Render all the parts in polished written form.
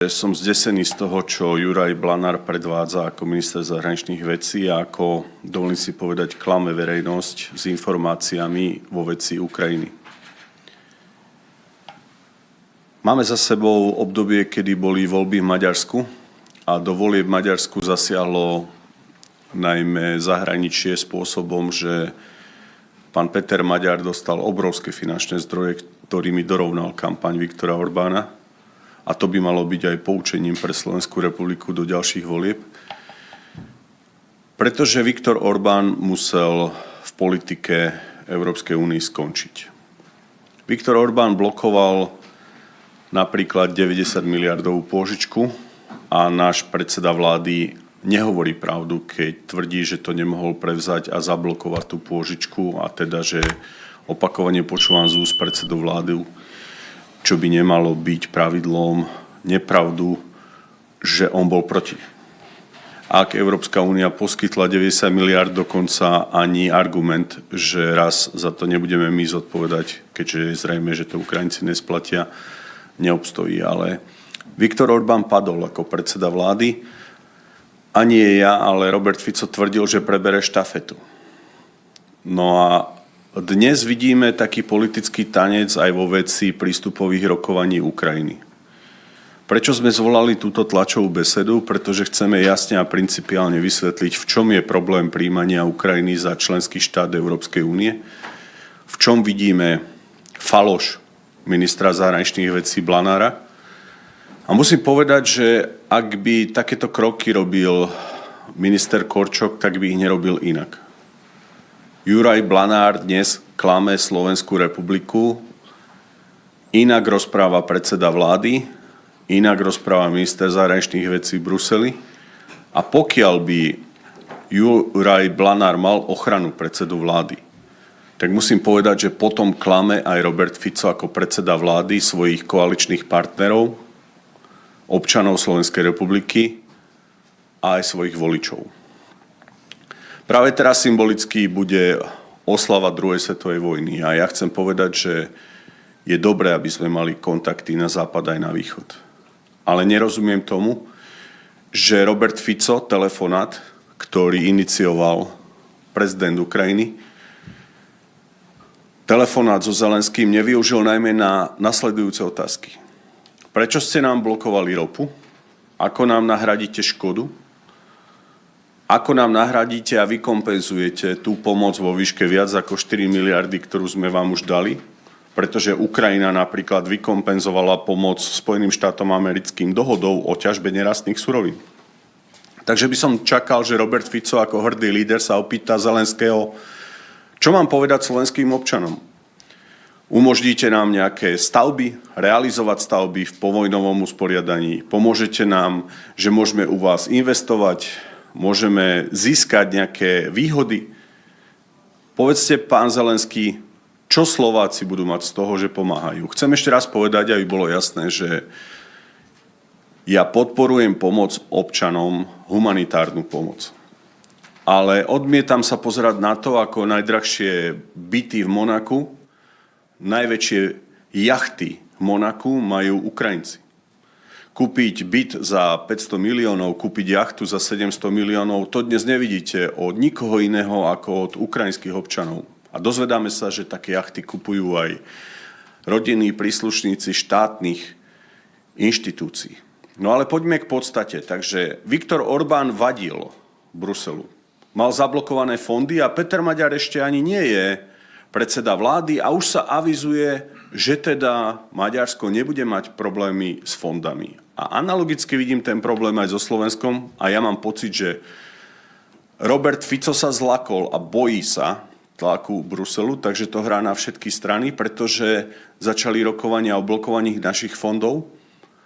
Som zdesený z toho, čo Juraj Blanár predvádza ako minister zahraničných vecí a ako, dovolím si povedať, klame verejnosť s informáciami vo veci Ukrajiny. Máme za sebou obdobie, kedy boli voľby v Maďarsku a do volieb v Maďarsku zasiahlo najmä zahraničie spôsobom, že pán Peter Maďar dostal obrovské finančné zdroje, ktorými dorovnal kampaň Viktora Orbána. A to by malo byť aj poučením pre Slovenskú republiku do ďalších volieb. Pretože Viktor Orbán musel v politike Európskej únie skončiť. Viktor Orbán blokoval napríklad 90 miliardovú pôžičku a náš predseda vlády nehovorí pravdu, keď tvrdí, že to nemohol prevzať a zablokovať tú pôžičku a teda, že opakovane počúvam z úst predsedu vlády, čo by nemalo byť pravidlom, nepravdu, že on bol proti. Ak Európska únia poskytla 90 miliard, dokonca ani argument, že raz za to nebudeme my zodpovedať, keďže je zrejme, že to Ukrajinci nesplatia, neobstojí. Ale Viktor Orbán padol ako predseda vlády a nie ja, ale Robert Fico tvrdil, že prebere štafetu. No a dnes vidíme taký politický tanec aj vo veci prístupových rokovaní Ukrajiny. Prečo sme zvolali túto tlačovú besedu? Pretože chceme jasne a principiálne vysvetliť, v čom je problém prijímania Ukrajiny za členský štát Európskej únie, v čom vidíme faloš ministra zahraničných vecí Blanára. A musím povedať, že ak by takéto kroky robil minister Korčok, tak by ich nerobil inak. Juraj Blanár dnes klame Slovenskú republiku, inak rozpráva predseda vlády, inak rozpráva minister zahraničných vecí v Bruseli. A pokiaľ by Juraj Blanár mal ochranu predsedu vlády, tak musím povedať, že potom klame aj Robert Fico ako predseda vlády svojich koaličných partnerov, občanov Slovenskej republiky a aj svojich voličov. Práve teraz symbolicky bude oslava druhej svetovej vojny a ja chcem povedať, že je dobré, aby sme mali kontakty na západ aj na východ. Ale nerozumiem tomu, že Robert Fico, telefonát, ktorý inicioval prezident Ukrajiny, telefonát so Zelenským nevyužil najmä na nasledujúce otázky. Prečo ste nám blokovali ropu? Ako nám nahradíte škodu? Ako nám nahradíte a vykompenzujete tú pomoc vo výške viac ako 4 miliardy, ktorú sme vám už dali? Pretože Ukrajina napríklad vykompenzovala pomoc Spojeným štátom americkým dohodou o ťažbe nerastných surovín. Takže by som čakal, že Robert Fico ako hrdý líder sa opýta Zelenského, čo mám povedať slovenským občanom? Umožníte nám nejaké stavby, realizovať stavby v povojnovom usporiadaní? Pomôžete nám, že môžeme u vás investovať? Môžeme získať nejaké výhody? Povedzte, pán Zelenský, čo Slováci budú mať z toho, že pomáhajú? Chcem ešte raz povedať, aby bolo jasné, že ja podporujem pomoc občanom, humanitárnu pomoc. Ale odmietam sa pozerať na to, ako najdrahšie byty v Monaku, najväčšie jachty v Monaku majú Ukrajinci. Kúpiť byt za 500 miliónov, kúpiť jachtu za 700 miliónov, to dnes nevidíte od nikoho iného ako od ukrajinských občanov. A dozvedáme sa, že také jachty kupujú aj rodinní príslušníci štátnych inštitúcií. No ale poďme k podstate. Takže Viktor Orbán vadil Bruselu. Mal zablokované fondy a Peter Maďar ešte ani nie je predseda vlády a už sa avizuje, že teda Maďarsko nebude mať problémy s fondami. A analogicky vidím ten problém aj so Slovenskom a ja mám pocit, že Robert Fico sa zlakol a bojí sa tlaku Bruselu, takže to hrá na všetky strany, pretože začali rokovania o blokovaní našich fondov,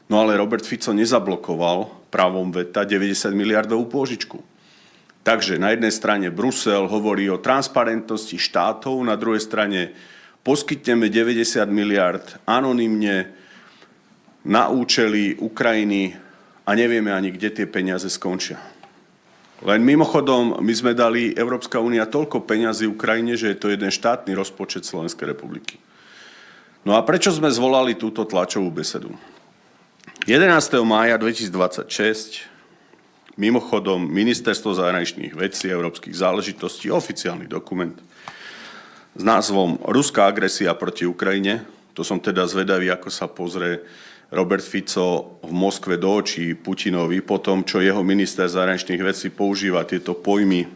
no ale Robert Fico nezablokoval právom veta 90 miliardovú pôžičku. Takže na jednej strane Brusel hovorí o transparentnosti štátov, na druhej strane poskytneme 90 miliard anonymne na účely Ukrajiny a nevieme ani, kde tie peniaze skončia. Len mimochodom, my sme dali Európska únia toľko peňazí Ukrajine, že je to jeden štátny rozpočet Slovenskej republiky. No a prečo sme zvolali túto tlačovú besedu? 11. mája 2026 mimochodom Ministerstvo zahraničných vecí a európskych záležitostí, oficiálny dokument s názvom Ruská agresia proti Ukrajine. To som teda zvedavý, ako sa pozrie Robert Fico v Moskve do očí Putinovi po tom, čo jeho minister zahraničných vecí používa tieto pojmy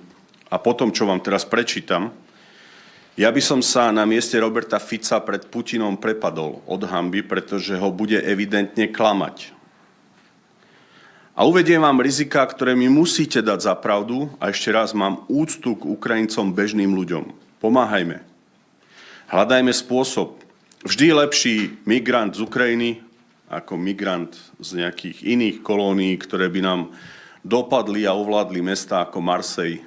a po tom, čo vám teraz prečítam. Ja by som sa na mieste Roberta Fica pred Putinom prepadol od hanby, pretože ho bude evidentne klamať. A uvediem vám riziká, ktoré mi musíte dať za pravdu a ešte raz mám úctu k Ukrajincom bežným ľuďom. Pomáhajme. Hľadajme spôsob. Vždy lepší migrant z Ukrajiny ako migrant z nejakých iných kolónií, ktoré by nám dopadli a ovládli mesta ako Marseille.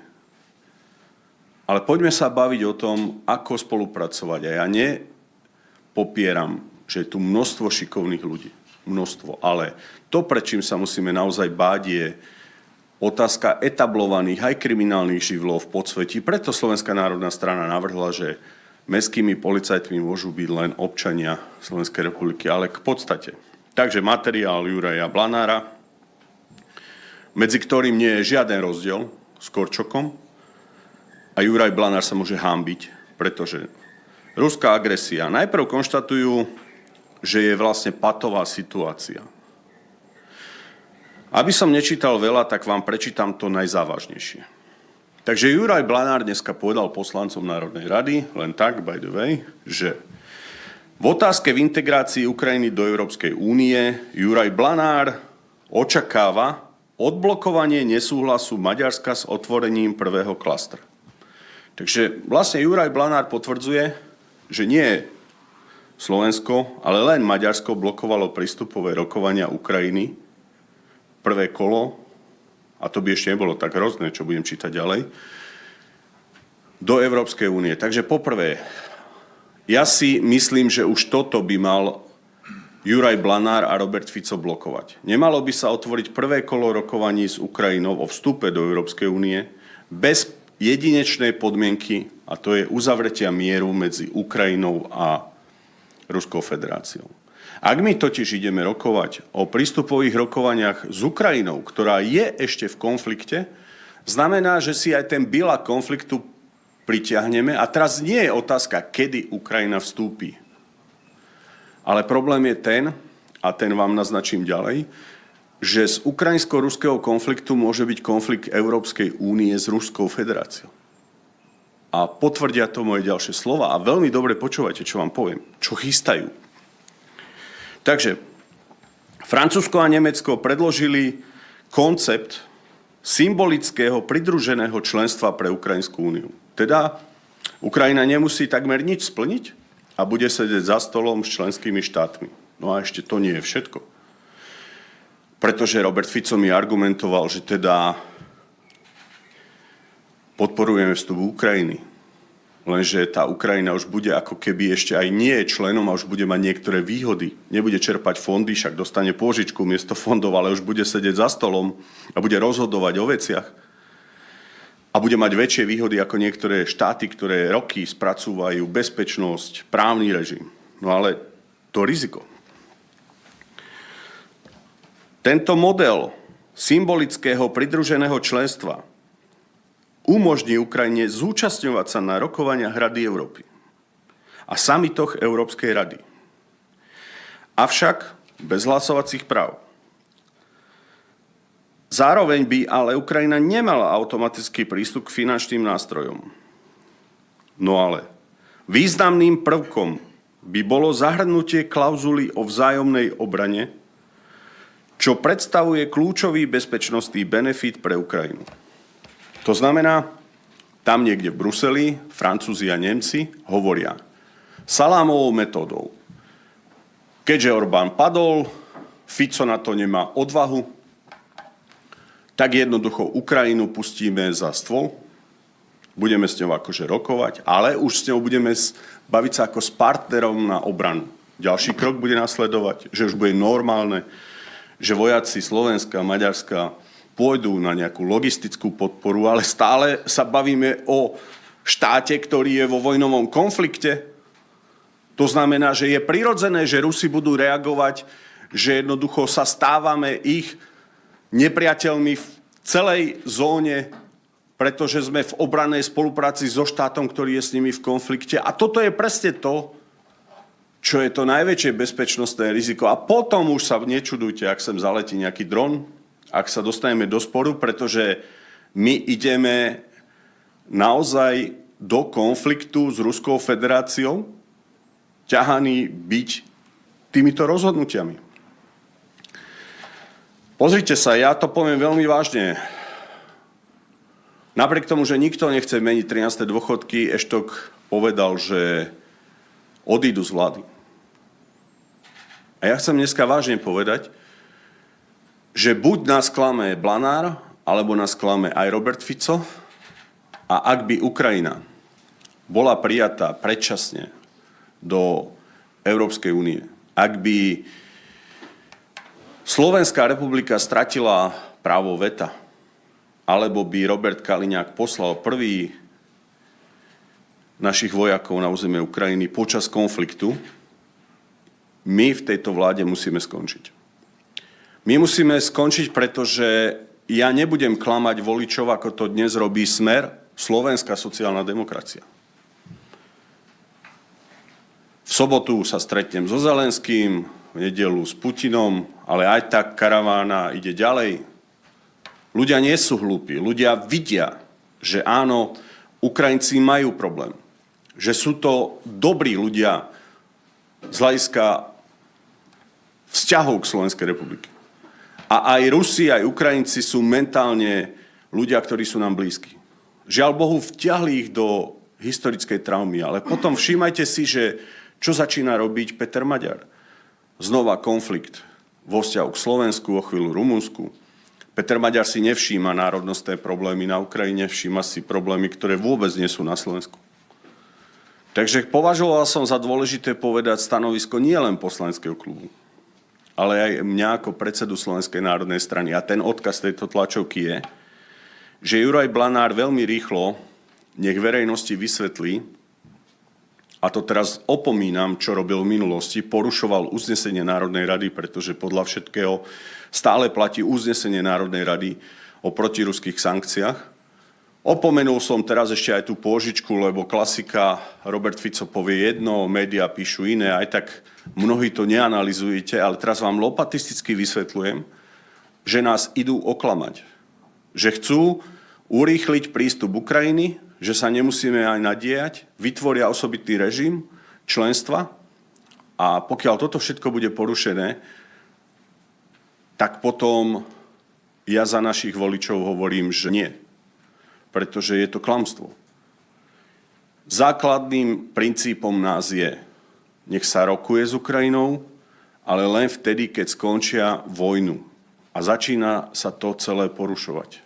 Ale poďme sa baviť o tom, ako spolupracovať. A ja nepopieram, že je tu množstvo šikovných ľudí. Množstvo. Ale to, pred čím sa musíme naozaj báť, je otázka etablovaných aj kriminálnych živlov v podsvetí. Preto Slovenská národná strana navrhla, že mestskými policajtmi môžu byť len občania Slovenskej republiky. Ale k podstate. Takže materiál Juraja Blanára, medzi ktorým nie je žiaden rozdiel s Korčokom, a Juraj Blanár sa môže hanbiť, pretože ruská agresia. Najprv konštatujú, že je vlastne patová situácia. Aby som nečítal veľa, tak vám prečítam to najzávažnejšie. Takže Juraj Blanár dneska povedal poslancom Národnej rady, len tak, by the way, že v otázke v integrácii Ukrajiny do Európskej únie Juraj Blanár očakáva odblokovanie nesúhlasu Maďarska s otvorením prvého klastra. Takže vlastne Juraj Blanár potvrdzuje, že nie Slovensko, ale len Maďarsko blokovalo prístupové rokovania Ukrajiny, prvé kolo, a to by ešte nebolo tak hrozné, čo budem čítať ďalej, do Európskej únie. Takže poprvé, ja si myslím, že už toto by mal Juraj Blanár a Robert Fico blokovať. Nemalo by sa otvoriť prvé kolo rokovaní s Ukrajinou o vstupe do Európskej únie bez jedinečnej podmienky, a to je uzavretia mieru medzi Ukrajinou a Ruskou federáciou. Ak my totiž ideme rokovať o prístupových rokovaniach s Ukrajinou, ktorá je ešte v konflikte, znamená, že si aj ten bilak konfliktu pritiahneme. A teraz nie je otázka, kedy Ukrajina vstúpi. Ale problém je ten, a ten vám naznačím ďalej, že z ukrajinsko-ruského konfliktu môže byť konflikt Európskej únie s Ruskou federáciou. A potvrdia to moje ďalšie slova. A veľmi dobre počúvajte, čo vám poviem. Čo chystajú. Takže Francúzsko a Nemecko predložili koncept symbolického pridruženého členstva pre Ukrajinskú úniu. Teda Ukrajina nemusí takmer nič splniť a bude sedieť za stolom s členskými štátmi. No a ešte to nie je všetko. Pretože Robert Fico mi argumentoval, že teda podporujeme vstup Ukrajiny. Lenže tá Ukrajina už bude ako keby ešte aj nie je členom a už bude mať niektoré výhody. Nebude čerpať fondy, však dostane pôžičku miesto fondov, ale už bude sedieť za stolom a bude rozhodovať o veciach. A bude mať väčšie výhody ako niektoré štáty, ktoré roky spracúvajú bezpečnosť, právny režim. No ale to riziko. Tento model symbolického pridruženého členstva umožní Ukrajine zúčastňovať sa na rokovaniach Rady Európy a samitoch Európskej rady. Avšak bez hlasovacích práv. Zároveň by ale Ukrajina nemala automatický prístup k finančným nástrojom. No ale významným prvkom by bolo zahrnutie klauzuly o vzájomnej obrane, čo predstavuje kľúčový bezpečnostný benefit pre Ukrajinu. To znamená, tam niekde v Bruseli Francúzi a Nemci hovoria salámovou metódou. Keďže Orbán padol, Fico na to nemá odvahu, tak jednoducho Ukrajinu pustíme za stôl, budeme s ňou akože rokovať, ale už s ňou budeme baviť sa ako s partnerom na obranu. Ďalší krok bude nasledovať, že už bude normálne, že vojaci Slovenska a Maďarska pôjdu na nejakú logistickú podporu, ale stále sa bavíme o štáte, ktorý je vo vojnovom konflikte. To znamená, že je prirodzené, že Rusi budú reagovať že jednoducho sa stávame ich nepriateľmi v celej zóne, pretože sme v obrannej spolupráci so štátom, ktorý je s nimi v konflikte. A toto je presne to, čo je to najväčšie bezpečnostné riziko. A potom už sa nečudujte, ak sem zaletí nejaký dron, ak sa dostaneme do sporu, pretože my ideme naozaj do konfliktu s Ruskou federáciou, ťahaní byť týmito rozhodnutiami. Pozrite sa, ja to poviem veľmi vážne. Napriek tomu, že nikto nechce meniť 13. dôchodky, Eštok povedal, že odídu z vlády. A ja chcem dneska vážne povedať, že buď nás klame Blanár, alebo nás klame aj Robert Fico, a ak by Ukrajina bola prijatá predčasne do Európskej únie, ak by Slovenská republika stratila právo veta, alebo by Robert Kaliňák poslal prvý našich vojakov na územie Ukrajiny počas konfliktu, my v tejto vláde musíme skončiť. My musíme skončiť, pretože ja nebudem klamať voličov, ako to dnes robí Smer, Slovenská sociálna demokracia. V sobotu sa stretnem so Zelenským, v nedeľu s Putinom, ale aj tak karavána ide ďalej. Ľudia nie sú hlúpi. Ľudia vidia, že áno, Ukrajinci majú problém. Že sú to dobrí ľudia z hľadiska vzťahov k Slovenskej republike. A aj Rusi, aj Ukrajinci sú mentálne ľudia, ktorí sú nám blízki. Žiaľ Bohu, vtiahli ich do historickej traumy, ale potom všímajte si, že čo začína robiť Peter Maďar. Znova konflikt vo vzťahu k Slovensku, o chvíľu Rumunsku. Peter Maďar si nevšíma národnostné problémy na Ukrajine, všíma si problémy, ktoré vôbec nie sú na Slovensku. Takže považoval som za dôležité povedať stanovisko nielen poslaneckého klubu, ale aj mňa ako predsedu Slovenskej národnej strany. A ten odkaz tejto tlačovky je, že Juraj Blanár veľmi rýchlo nech verejnosti vysvetlí, a to teraz opomínam, čo robil v minulosti, porušoval uznesenie Národnej rady, pretože podľa všetkého stále platí uznesenie Národnej rady o protiruských sankciách. Opomenul som teraz ešte aj tú pôžičku, lebo klasika, Robert Fico povie jedno, médiá píšu iné, aj tak mnohí to neanalizujete, ale teraz vám lopatisticky vysvetľujem, že nás idú oklamať. Že chcú urýchliť prístup Ukrajiny, že sa nemusíme aj nadiejať, vytvoria osobitný režim členstva a pokiaľ toto všetko bude porušené, tak potom ja za našich voličov hovorím, že nie. Pretože je to klamstvo. Základným princípom nás je, nech sa rokuje s Ukrajinou, ale len vtedy, keď skončia vojnu. A začína sa to celé porušovať.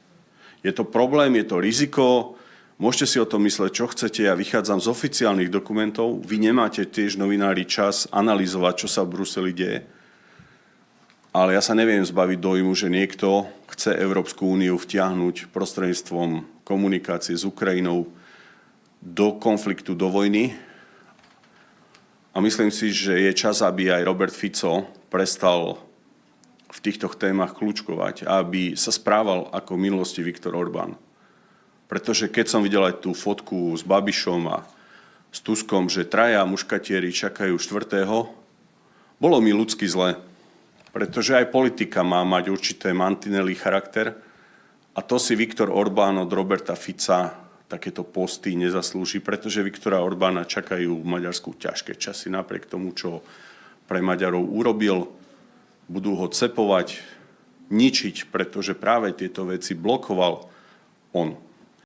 Je to problém, je to riziko. Môžete si o tom mysleť, čo chcete. Ja vychádzam z oficiálnych dokumentov. Vy nemáte tiež, novinári, čas analyzovať, čo sa v Bruseli deje. Ale ja sa neviem zbaviť dojmu, že niekto chce Európsku úniu vtiahnuť prostredníctvom komunikácie s Ukrajinou do konfliktu, do vojny. A myslím si, že je čas, aby aj Robert Fico prestal v týchto témach kľúčkovať a aby sa správal ako v minulosti Viktor Orbán. Pretože keď som videl aj tú fotku s Babišom a s Tuskom, že traja muškatieri čakajú štvrtého, bolo mi ľudsky zle. Pretože aj politika má mať určité mantinely, charakter a to si Viktor Orbán od Roberta Fica takéto posty nezaslúži, pretože Viktora Orbána čakajú v Maďarsku ťažké časy napriek tomu, čo pre Maďarov urobil. Budú ho cepovať, ničiť, pretože práve tieto veci blokoval on.